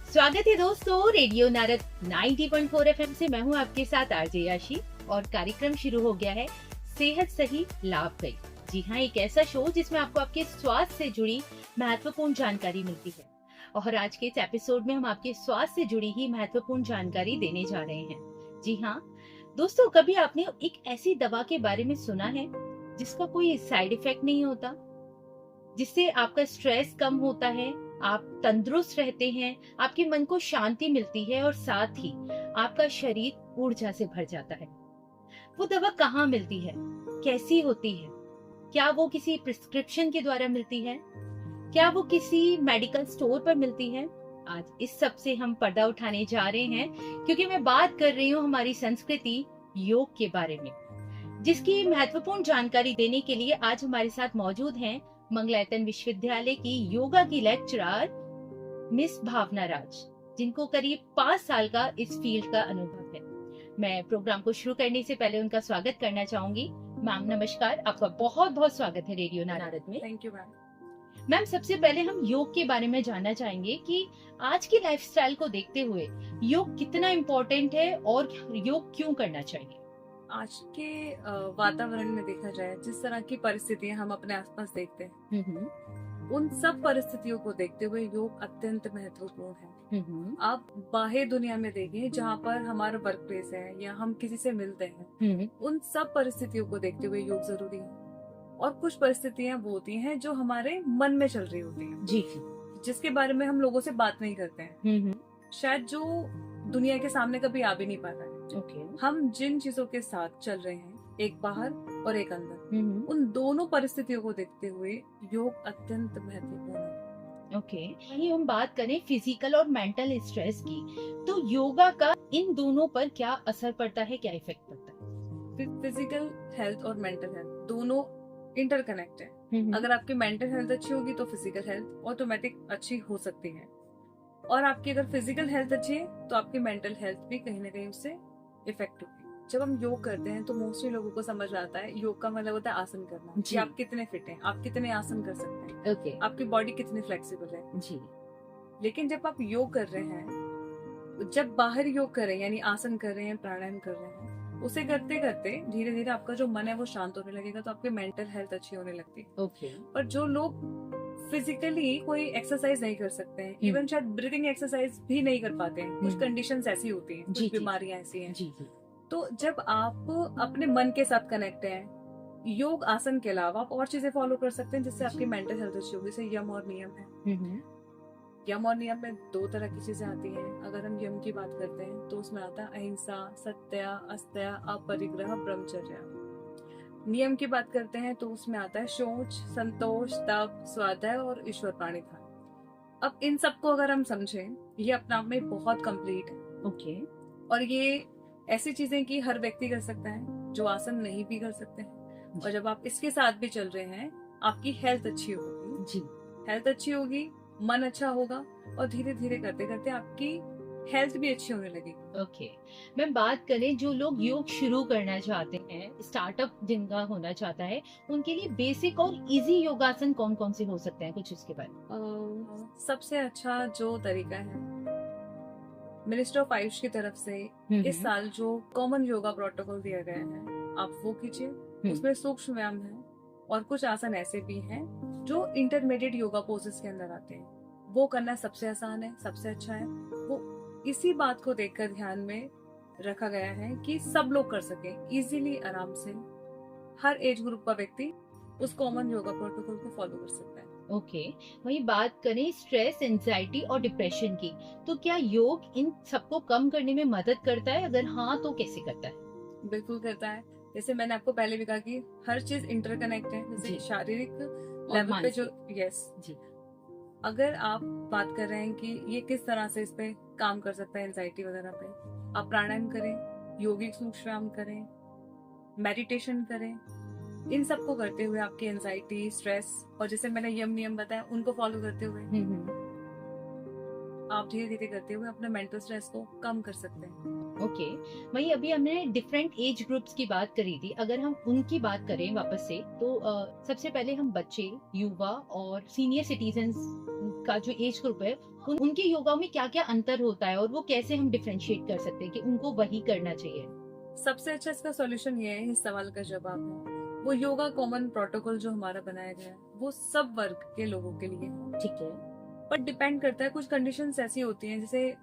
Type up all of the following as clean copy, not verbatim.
स्वागत है दोस्तों रेडियो नारद 90.4 एफएम से। मैं हूं आपके साथ आरजे याशी और कार्यक्रम शुरू हो गया है सेहत सही लाभ कई। जी हाँ, एक ऐसा शो जिसमें आपको आपके स्वास्थ्य से जुड़ी महत्वपूर्ण जानकारी मिलती है। और आज के इस एपिसोड में हम आपके स्वास्थ्य से जुड़ी ही महत्वपूर्ण जानकारी देने जा रहे हैं। जी हाँ दोस्तों, कभी आपने एक ऐसी दवा के बारे में सुना है जिसका कोई साइड इफेक्ट नहीं होता, जिससे आपका स्ट्रेस कम होता है, आप तंदुरुस्त रहते हैं, आपके मन को शांति मिलती है और साथ ही आपका शरीर ऊर्जा से भर जाता है? वो दवा कहाँ मिलती है, कैसी होती है, क्या वो किसी प्रिस्क्रिप्शन के द्वारा मिलती है, क्या वो किसी मेडिकल स्टोर पर मिलती है? आज इस सब से हम पर्दा उठाने जा रहे हैं, क्योंकि मैं बात कर रही हूँ हमारी संस्कृति योग के बारे में, जिसकी महत्वपूर्ण जानकारी देने के लिए आज हमारे साथ मौजूद हैं मंगलायतन विश्वविद्यालय की योगा की लेक्चरर मिस भावना राज, जिनको करीब 5 साल का इस फील्ड का अनुभव है। मैं प्रोग्राम को शुरू करने से पहले उनका स्वागत करना चाहूंगी। मैम नमस्कार, आपका बहुत बहुत स्वागत है रेडियो नारद में। Thank you ma'am. मैम, सबसे पहले हम योग के बारे में जानना चाहेंगे कि आज की लाइफस्टाइल को देखते हुए योग कितना इम्पोर्टेंट है और योग क्यों करना चाहिए? आज के वातावरण में देखा जाए, जिस तरह की परिस्थितियां हम अपने आसपास देखते हैं, उन सब परिस्थितियों को देखते हुए योग अत्यंत महत्वपूर्ण है। आप बाहर दुनिया में देखें, जहाँ पर हमारा वर्क प्लेस है या हम किसी से मिलते हैं, उन सब परिस्थितियों को देखते हुए योग जरूरी है। और कुछ परिस्थितियां वो होती हैं जो हमारे मन में चल रही होती हैं, जी, जिसके बारे में हम लोगों से बात नहीं करते हैं, शायद जो दुनिया के सामने कभी आ भी नहीं पाता है। हम जिन चीजों के साथ चल रहे हैं, एक बाहर और एक अंदर, उन दोनों परिस्थितियों को देखते हुए योग अत्यंत महत्वपूर्ण है। वहीं हम बात करें फिजिकल और मेंटल स्ट्रेस की, तो योगा का इन दोनों पर क्या असर पड़ता है, क्या इफेक्ट पड़ता है? फिजिकल हेल्थ और मेंटल हेल्थ दोनों इंटरकनेक्ट है। अगर आपकी मेंटल हेल्थ अच्छी होगी तो फिजिकल हेल्थ ऑटोमेटिक अच्छी हो सकती है, और आपकी अगर फिजिकल हेल्थ अच्छी है तो आपकी मेंटल हेल्थ भी कहीं ना कहीं उससे इफेक्ट होगी। जब हम योग करते हैं तो मोस्टली लोगों को समझ आता है योग का मतलब होता है आसन करना, कि आप कितने फिट हैं, आप कितने आसन कर सकते हैं, आपकी बॉडी कितनी फ्लेक्सिबल है जी। लेकिन जब आप योग कर रहे हैं, जब बाहर योग कर रहे हैं, यानी आसन कर रहे हैं, प्राणायाम कर रहे हैं, उसे करते करते धीरे धीरे आपका जो मन है वो शांत होने लगेगा, तो आपकी मेंटल हेल्थ अच्छी होने लगती है। पर जो लोग फिजिकली कोई एक्सरसाइज नहीं कर सकते हैं, इवन शायद ब्रीदिंग एक्सरसाइज भी नहीं कर पाते हैं, कुछ कंडीशंस ऐसी होती हैं, कुछ बीमारियां ऐसी हैं, तो जब आप अपने मन के साथ कनेक्ट हैं, योग आसन के अलावा आप और चीजें फॉलो कर सकते हैं जिससे आपकी मेंटल हेल्थ अच्छी होगी। जैसे यम और नियम है। यम और नियम में 2 तरह की चीजें आती हैं। अगर हम यम की बात करते हैं तो उसमें आता है अहिंसा, सत्य, अस्त्य, अपरिग्रह, ब्रह्मचर्य। नियम की बात करते हैं तो उसमें आता है शौच, संतोष, तप, स्वाध्याय और ईश्वर प्रणिधान। अब इन सबको अगर हम समझें, ये अपने आप में बहुत कंप्लीट है। और ये ऐसी चीजें कि हर व्यक्ति कर सकता है, जो आसन नहीं भी कर सकते हैं। और जब आप इसके साथ भी चल रहे हैं, आपकी हेल्थ अच्छी होगी जी। हेल्थ अच्छी होगी, मन अच्छा होगा, और धीरे धीरे करते करते आपकी हेल्थ भी अच्छी होने लगेगी। मैं बात करें जो लोग योग शुरू करना चाहते हैं, स्टार्टअप जिनका होना चाहता है, उनके लिए बेसिक और इजी योगासन कौन कौन से हो सकते हैं, कुछ इसके बारे में? सबसे अच्छा जो तरीका है, मिनिस्टर ऑफ आयुष की तरफ से इस साल जो कॉमन योगा प्रोटोकॉल दिया गया है, आप वो कीजिए। उसमें सूक्ष्म व्यायाम है और कुछ आसन ऐसे भी हैं जो इंटरमीडिएट योगा पोजेस के अंदर आते हैं, वो करना सबसे आसान है, सबसे अच्छा है। वो इसी बात को देखकर ध्यान में रखा गया है कि सब लोग कर सके इजीली, आराम से। हर एज ग्रुप का व्यक्ति उस कॉमन योगा प्रोटोकॉल को फॉलो कर सकता है। वही बात करें स्ट्रेस, एंजाइटी और डिप्रेशन की, तो क्या योग इन सबको कम करने में मदद करता है? अगर हाँ तो कैसे करता है? बिल्कुल करता है। जैसे मैंने आपको पहले भी कहा कि हर चीज इंटरकनेक्ट है। जैसे शारीरिक लेवल पे जो जी, अगर आप बात कर रहे हैं कि ये किस तरह से इस पे काम कर सकता है एंजाइटी वगैरह पे, आप प्राणायाम करें, योगिक सूक्ष्म व्यायाम करें, मेडिटेशन करें। इन सबको करते हुए आपकी एंजाइटी, स्ट्रेस, और जैसे मैंने यम नियम बताया, उनको फॉलो करते हुए आप धीरे धीरे करते हुए अपने मेंटल स्ट्रेस को कम कर सकते हैं। वही अभी हमने डिफरेंट एज ग्रुप्स की बात करी थी, अगर हम उनकी बात करें वापस से, तो सबसे पहले हम बच्चे, युवा और सीनियर सिटीजन्स का जो एज ग्रुप है उनके योगा में क्या क्या अंतर होता है और वो कैसे हम डिफरेंशिएट कर सकते हैं कि उनको वही करना चाहिए? सबसे अच्छा इसका सॉल्यूशन ये है, इस सवाल का जवाब है, वो योगा कॉमन प्रोटोकॉल जो हमारा बनाया गया है वो सब वर्ग के लोगों के लिए है। ठीक है। पर डिपेंड करता है, कुछ कंडीशंस ऐसी होती हैं जैसे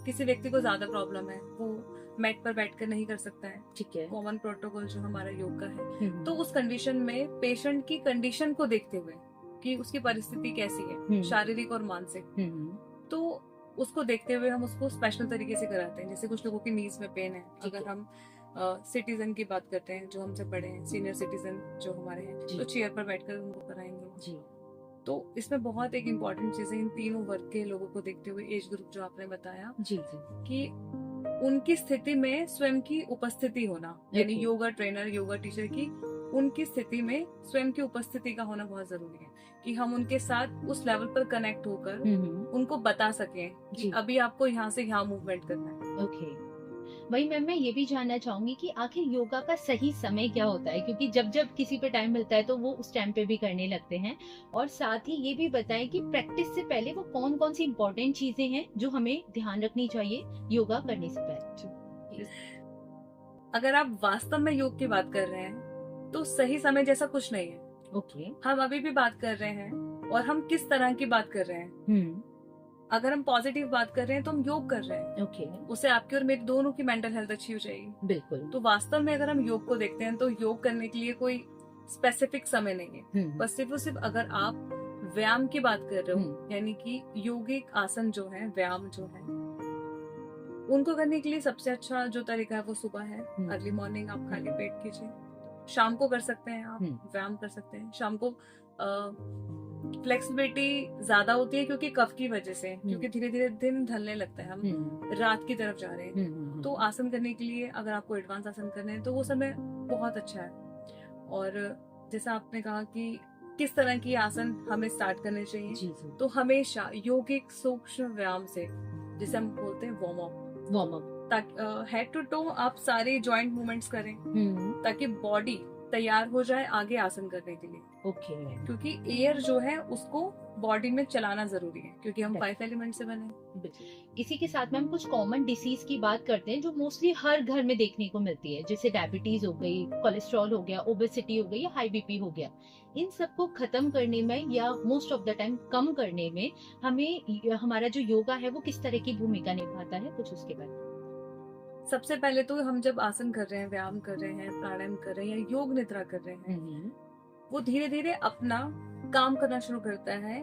किसी व्यक्ति को ज्यादा प्रॉब्लम है, वो मैट पर बैठकर नहीं कर सकता है, ठीक है। कॉमन प्रोटोकॉल जो हमारा योग का है, तो उस कंडीशन में पेशेंट की कंडीशन को देखते हुए कि उसकी परिस्थिति कैसी है, शारीरिक और मानसिक, तो उसको देखते हुए हम उसको स्पेशल तरीके से कराते हैं। जैसे कुछ लोगों की नीज में पेन है, अगर हम सिटीजन की बात करते हैं जो हमसे बड़े हैं, सीनियर सिटीजन जो हमारे हैं, तो चेयर पर बैठकर उनको कराएंगे जी। तो इसमें बहुत एक इम्पॉर्टेंट चीज है, इन तीनों वर्ग के लोगों को देखते हुए एज ग्रुप जो आपने बताया जी जी, कि उनकी स्थिति में स्वयं की उपस्थिति होना, यानी योगा ट्रेनर, योगा टीचर की उनकी स्थिति में स्वयं की उपस्थिति का होना बहुत जरूरी है, कि हम उनके साथ उस लेवल पर कनेक्ट होकर उनको बता सकें कि अभी आपको यहाँ से यहाँ मूवमेंट करना है। ओके। वही मैम, मैं ये भी जानना चाहूंगी कि आखिर योगा का सही समय क्या होता है, क्योंकि जब जब किसी पे टाइम मिलता है तो वो उस टाइम पे भी करने लगते हैं, और साथ ही ये भी बताएं कि प्रैक्टिस से पहले वो कौन कौन सी इम्पोर्टेंट चीजें हैं जो हमें ध्यान रखनी चाहिए योगा करने से पहले। अगर आप वास्तव में योग की बात कर रहे हैं तो सही समय जैसा कुछ नहीं है। ओके। हम अभी भी बात कर रहे हैं, और हम किस तरह की बात कर रहे हैं। अगर हम पॉजिटिव बात कर रहे हैं तो हम योग कर रहे हैं। ओके। उससे आपकी और मेरी दोनों की मेंटल हेल्थ अच्छी हो जाएगी। बिल्कुल। तो वास्तव में अगर हम योग को देखते हैं तो योग करने के लिए कोई स्पेसिफिक समय नहीं है, बस सिर्फ अगर आप व्यायाम की बात कर रहे हो, यानी कि योगिक आसन जो है, व्यायाम जो है, उनको करने के लिए सबसे अच्छा जो तरीका है वो सुबह है। अर्ली मॉर्निंग आप खाली पेट कीजिए, शाम को कर सकते हैं, आप व्यायाम कर सकते हैं। शाम को फ्लेक्सिबिलिटी ज्यादा होती है क्योंकि कफ की वजह से, क्योंकि धीरे धीरे दिन ढलने लगता है, हम रात की तरफ जा रहे हैं, तो आसन करने के लिए अगर आपको एडवांस आसन करने हैं तो वो समय बहुत अच्छा है। और जैसा आपने कहा कि किस तरह की आसन हमें स्टार्ट करने चाहिए, तो हमेशा योगिक सूक्ष्म व्यायाम से, जिसे हम बोलते हैं वार्म अप, ताकि हेड टू टो आप सारे जॉइंट मूवमेंट्स करें, ताकि बॉडी तैयार हो जाए आगे आसन करने के लिए। ओके। क्योंकि एयर जो है उसको बॉडी में चलाना जरूरी है, क्योंकि हम 5 एलिमेंट से बने। इसी के साथ में हम कुछ कॉमन डिसीज की बात करते हैं जो मोस्टली हर घर में देखने को मिलती है, जैसे डायबिटीज हो गई, कोलेस्ट्रॉल हो गया, ओबेसिटी हो गई या हाई बीपी हो गया। इन सबको खत्म करने में या मोस्ट ऑफ द टाइम कम करने में हमें हमारा जो योगा है वो किस तरह की भूमिका निभाता है, कुछ उसके बारे में। सबसे पहले तो हम जब आसन कर रहे हैं, व्यायाम कर रहे हैं, प्राणायाम कर रहे हैं या योग निद्रा कर रहे हैं, वो धीरे धीरे अपना काम करना शुरू करता है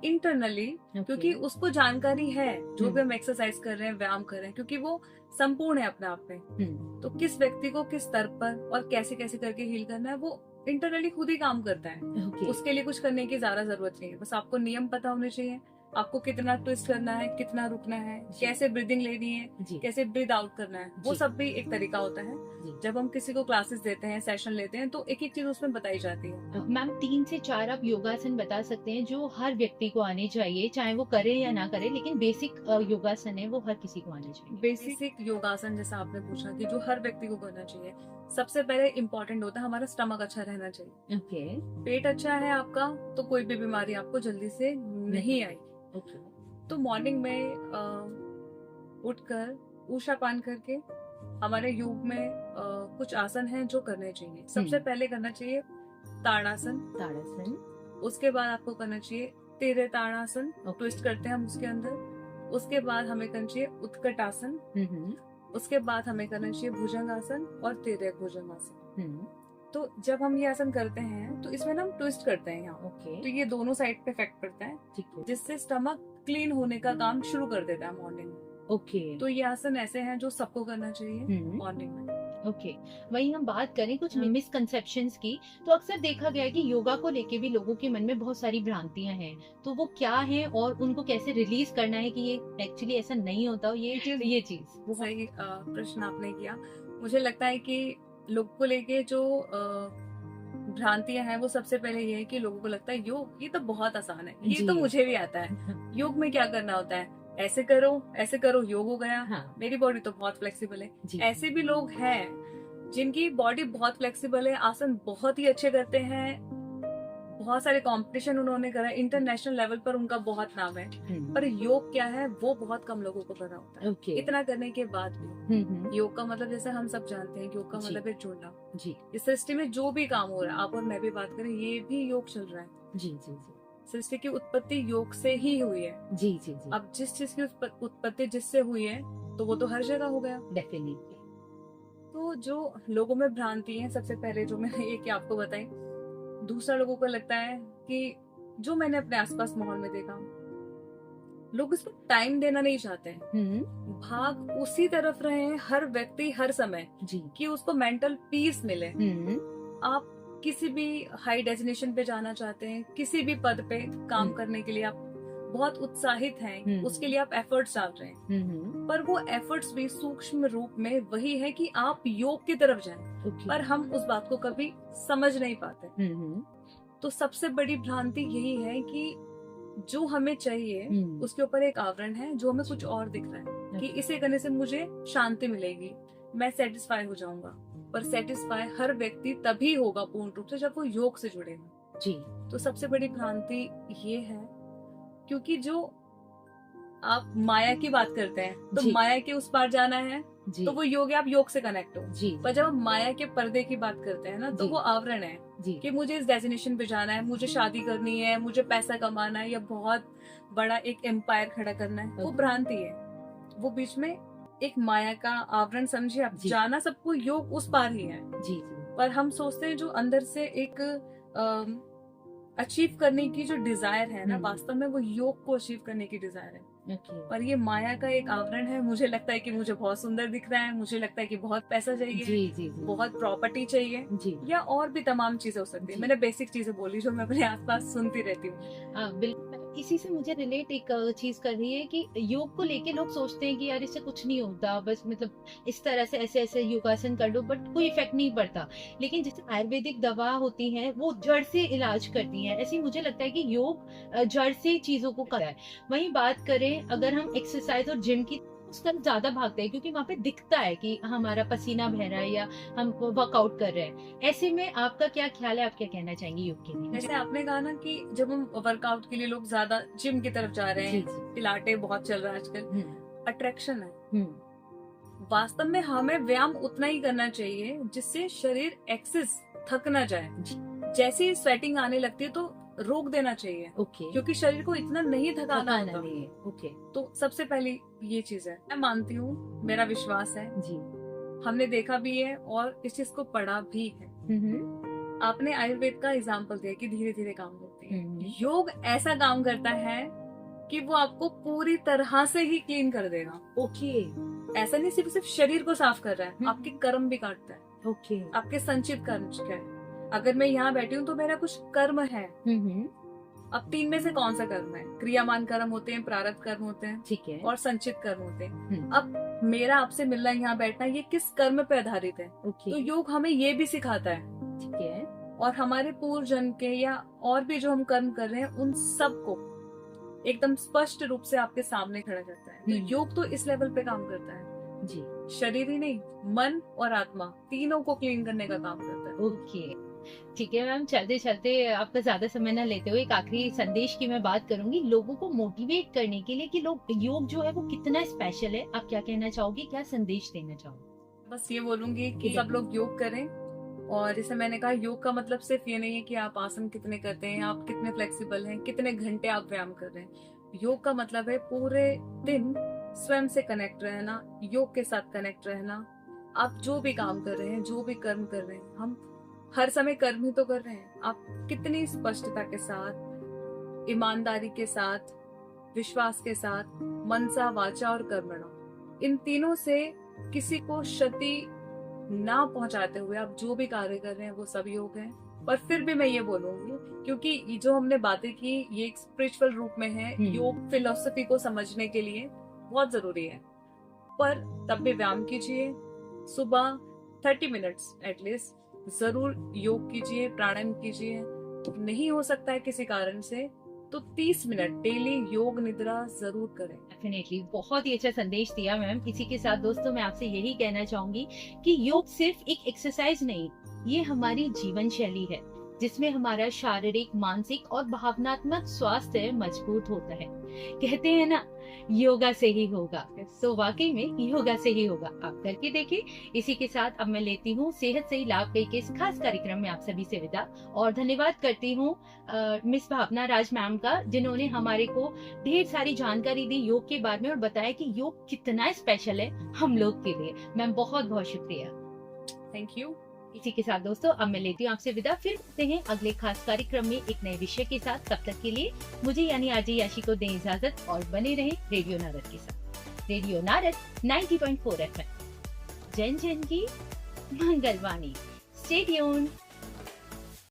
इंटरनली, क्योंकि उसको जानकारी है जो भी हम एक्सरसाइज कर रहे हैं, व्यायाम कर रहे हैं, क्योंकि वो संपूर्ण है अपने आप में। तो किस व्यक्ति को किस स्तर पर और कैसे कैसे करके हील करना है वो इंटरनली खुद ही काम करता है। उसके लिए कुछ करने की ज्यादा जरूरत नहीं है, बस आपको नियम पता होने चाहिए, आपको कितना ट्विस्ट करना है, कितना रुकना है, कैसे ब्रीदिंग लेनी है, कैसे ब्रीद आउट करना है, वो सब भी एक तरीका होता है। जब हम किसी को क्लासेस देते हैं, सेशन लेते हैं, तो एक एक चीज उसमें बताई जाती है। मैम 3 से 4 आप योगासन बता सकते हैं जो हर व्यक्ति को आने चाहिए, चाहे वो करे या ना करे, लेकिन बेसिक योगासन है वो हर किसी को आने चाहिए। बेसिक योगासन जैसा आपने पूछा कि जो हर व्यक्ति को करना चाहिए, सबसे पहले इम्पोर्टेंट होता है हमारा स्टमक अच्छा रहना चाहिए। ओके। पेट अच्छा है आपका तो कोई भी बीमारी आपको जल्दी से नहीं आई। तो मॉर्निंग में उठकर ऊषा पान करके हमारे योग में कुछ आसन हैं जो करने चाहिए। सबसे पहले करना चाहिए ताड़ासन। उसके बाद आपको करना चाहिए तिर्य ताड़ासन, ट्विस्ट करते हैं हम उसके अंदर। उसके बाद हमें करना चाहिए उत्कट आसन। उसके बाद हमें करना चाहिए भुजंग आसन और तिर्य भुजंग आसन। तो जब हम ये आसन करते हैं तो इसमें हम ट्विस्ट करते हैं यहाँ। तो ये दोनों साइड पे इफेक्ट पड़ता है, जिससे स्टमक क्लीन होने का काम शुरू कर देता है मॉर्निंग में। तो ये आसन ऐसे हैं जो सबको करना चाहिए मॉर्निंग में। ओके। वही हम बात करें कुछ मिसकंसेप्शंस की, तो अक्सर देखा गया है कि योगा को लेके भी लोगों के मन में बहुत सारी भ्रांतियां हैं, तो वो क्या है और उनको कैसे रिलीज करना है कि ये एक्चुअली ऐसा नहीं होता ये चीज। वो सही प्रश्न आपने किया। मुझे लगता है कि लोग को लेके जो भ्रांतियां हैं वो सबसे पहले ये है कि लोगों को लगता है योग ये तो बहुत आसान है, ये तो मुझे भी आता है, योग में क्या करना होता है, ऐसे करो योग हो गया। हाँ। मेरी बॉडी तो बहुत फ्लेक्सिबल है। ऐसे भी लोग हैं जिनकी बॉडी बहुत फ्लेक्सिबल है, आसन बहुत ही अच्छे करते हैं, बहुत सारे कंपटीशन उन्होंने करा, इंटरनेशनल लेवल पर उनका बहुत नाम है, पर योग क्या है वो बहुत कम लोगों को पता होता है। इतना करने के बाद भी योग का मतलब, जैसे हम सब जानते हैं, योग का मतलब है जुड़ना। जी, इस सृष्टि में जो भी काम हो रहा है, आप और मैं भी बात करें, ये भी योग चल रहा है। जी जी जी। सृष्टि की उत्पत्ति योग से ही हुई है। जी जी जी। अब जिस चीज की उत्पत्ति जिससे हुई है, तो वो तो हर जगह हो गया। डेफिनेटली। तो जो लोगों में भ्रांति है, सबसे पहले जो मैंने ये आपको बताई, दूसरा लोगों को लगता है कि जो मैंने अपने आसपास माहौल में देखा, लोग इसको टाइम देना नहीं चाहते हैं। भाग उसी तरफ रहे हैं हर व्यक्ति हर समय जी, कि उसको मेंटल पीस मिले। आप किसी भी हाई डेजिनेशन पे जाना चाहते हैं, किसी भी पद पे काम करने के लिए आप बहुत उत्साहित हैं, उसके लिए आप एफर्ट्स डाल रहे हैं, पर वो एफर्ट्स भी सूक्ष्म रूप में वही है कि आप योग की तरफ जाएं, पर हम उस बात को कभी समझ नहीं पाते। तो सबसे बड़ी भ्रांति यही है कि जो हमें चाहिए उसके ऊपर एक आवरण है, जो हमें कुछ और दिख रहा है कि इसे करने से मुझे शांति मिलेगी, मैं सेटिस्फाई हो जाऊंगा। पर सेटिस्फाई हर व्यक्ति तभी होगा पूर्ण रूप से जब वो योग से जुड़ेगा। जी। तो सबसे बड़ी भ्रांति ये है, क्योंकि जो आप माया की बात करते हैं, तो माया के उस पार जाना है, तो वो योग है, आप योग से कनेक्ट हो। जी। पर जब हम माया के पर्दे की बात करते हैं ना, तो वो आवरण है कि मुझे इस डेस्टिनेशन पे जाना है, मुझे शादी करनी है, मुझे पैसा कमाना है, या बहुत बड़ा एक एम्पायर खड़ा करना है, वो भ्रांति है। वो बीच में एक माया का आवरण समझिए आप, जाना सबको योग उस पार ही है। जी। पर हम सोचते हैं जो अंदर से एक अचीव करने की जो डिजायर है ना, वास्तव में वो योग को अचीव करने की डिजायर है। पर ये माया का एक आवरण है। मुझे लगता है कि मुझे बहुत सुंदर दिख रहा है, मुझे लगता है कि बहुत पैसा चाहिए, जी, बहुत प्रॉपर्टी चाहिए, जी, या और भी तमाम चीजें हो सकती है। मैंने बेसिक चीजें बोली जो मैं अपने आसपास सुनती रहती हूँ। बिल्कुल, इसी से मुझे रिलेट एक चीज कर रही है कि योग को लेके लोग सोचते हैं कि यार इससे कुछ नहीं होता, बस मतलब इस तरह से ऐसे ऐसे योगासन कर लो, बट कोई इफेक्ट नहीं पड़ता। लेकिन जैसे आयुर्वेदिक दवा होती है वो जड़ से इलाज करती है, ऐसे मुझे लगता है कि योग जड़ से चीजों को करता है। वहीं बात करें अगर हम एक्सरसाइज और जिम की, उस तरफ ज्यादा भागते हैं क्योंकि वहाँ पे दिखता है कि हमारा पसीना बह रहा है या हम वर्कआउट कर रहे हैं। ऐसे में आपका क्या ख्याल है, आप क्या कहना चाहेंगे योग के लिए? जैसे आपने कहा ना कि जब हम वर्कआउट के लिए लोग ज्यादा जिम की तरफ जा रहे हैं, पिलाटे बहुत चल रहा है आजकल, अट्रैक्शन है। वास्तव में हमें व्यायाम उतना ही करना चाहिए जिससे शरीर एक्सेस थक ना जाए। जैसे ही स्वेटिंग आने लगती है तो रोक देना चाहिए। क्योंकि शरीर को इतना नहीं थकाना होता। तो सबसे पहली ये चीज है, मैं मानती हूँ, मेरा विश्वास है जी, हमने देखा भी है और इस चीज को पढ़ा भी है। आपने आयुर्वेद का एग्जाम्पल दिया कि धीरे धीरे काम करती है। योग ऐसा काम करता है कि वो आपको पूरी तरह से ही क्लीन कर देगा। ऐसा नहीं सिर्फ शरीर को साफ कर रहा है, आपके कर्म भी काटता है। आपके संचित कर्म क्या है? अगर मैं यहाँ बैठी हूँ तो मेरा कुछ कर्म है। अब 3 में से कौन सा कर्म है? क्रियामान कर्म होते हैं, प्रारब्ध कर्म होते हैं, ठीक है, और संचित कर्म होते हैं। अब मेरा आपसे मिलना, यहाँ बैठना, ये किस कर्म पे आधारित है? तो योग हमें ये भी सिखाता है, ठीक है, और हमारे पूर्व जन्म के या और भी जो हम कर्म कर रहे हैं उन सबको एकदम स्पष्ट रूप से आपके सामने खड़ा करता है। तो योग तो इस लेवल पे काम करता है जी, शरीर ही नहीं, मन और आत्मा तीनों को क्लीन करने का काम करता है। ठीक है मैम, चलते चलते आपका ज्यादा समय न लेते हुए एक आखिरी संदेश की मैं बात करूंगी लोगों को मोटिवेट करने के लिए कि लोग योग जो है वो कितना स्पेशल है। आप क्या कहना चाहोगे, क्या संदेश देना चाहोगे? बस ये बोलूंगी कि सब लोग योग करें। और जैसे मैंने कहा, योग का मतलब सिर्फ ये नहीं है कि आप आसन कितने करते हैं, आप कितने फ्लेक्सिबल हैं, कितने घंटे आप व्यायाम कर रहे हैं। योग का मतलब है पूरे दिन स्वयं से कनेक्ट रहना, योग के साथ कनेक्ट रहना। आप जो भी काम कर रहे हैं, जो भी कर्म कर रहे हैं, हम हर समय कर्म ही तो कर रहे हैं। आप कितनी स्पष्टता के साथ, ईमानदारी के साथ, विश्वास के साथ, मनसा, वाचा और कर्मणा, इन तीनों से किसी को क्षति ना पहुंचाते हुए आप जो भी कार्य कर रहे हैं वो सब योग है। पर फिर भी मैं ये बोलूंगी, क्योंकि जो हमने बातें की ये एक स्पिरिचुअल रूप में है, योग फिलोसफी को समझने के लिए बहुत जरूरी है। पर तब भी व्यायाम कीजिए, सुबह 30 मिनट्स एटलीस्ट जरूर योग कीजिए, प्राणायाम कीजिए। नहीं हो सकता है किसी कारण से तो 30 मिनट डेली योग निद्रा जरूर करें। डेफिनेटली, बहुत ही अच्छा संदेश दिया मैम। इसी के साथ दोस्तों मैं आपसे यही कहना चाहूंगी कि योग सिर्फ एक एक्सरसाइज नहीं, ये हमारी जीवन शैली है। जिसमें हमारा शारीरिक, मानसिक और भावनात्मक स्वास्थ्य मजबूत होता है। कहते हैं ना, योगा से ही होगा, तो वाकई में योगा से ही होगा। आप करके देखिए। इसी के साथ अब मैं लेती हूँ सेहत से ही लाभ कई के इस खास कार्यक्रम में आप सभी से विदा, और धन्यवाद करती हूँ मिस भावना राज मैम का, जिन्होंने हमारे को ढेर सारी जानकारी दी योग के बारे में और बताया कि योग कितना स्पेशल है हम लोग के लिए। मैम बहुत बहुत शुक्रिया। Thank you. इसी के साथ दोस्तों अब मैं लेती हूँ आपसे विदा। फिर मिलते हैं अगले खास कार्यक्रम में एक नए विषय के साथ। तब तक के लिए मुझे यानी आरजे याशी को दें इजाजत और बने रहें रेडियो नारद के साथ। रेडियो नारद 90.4 FM, जन जन की मंगलवाणी। Stay tuned.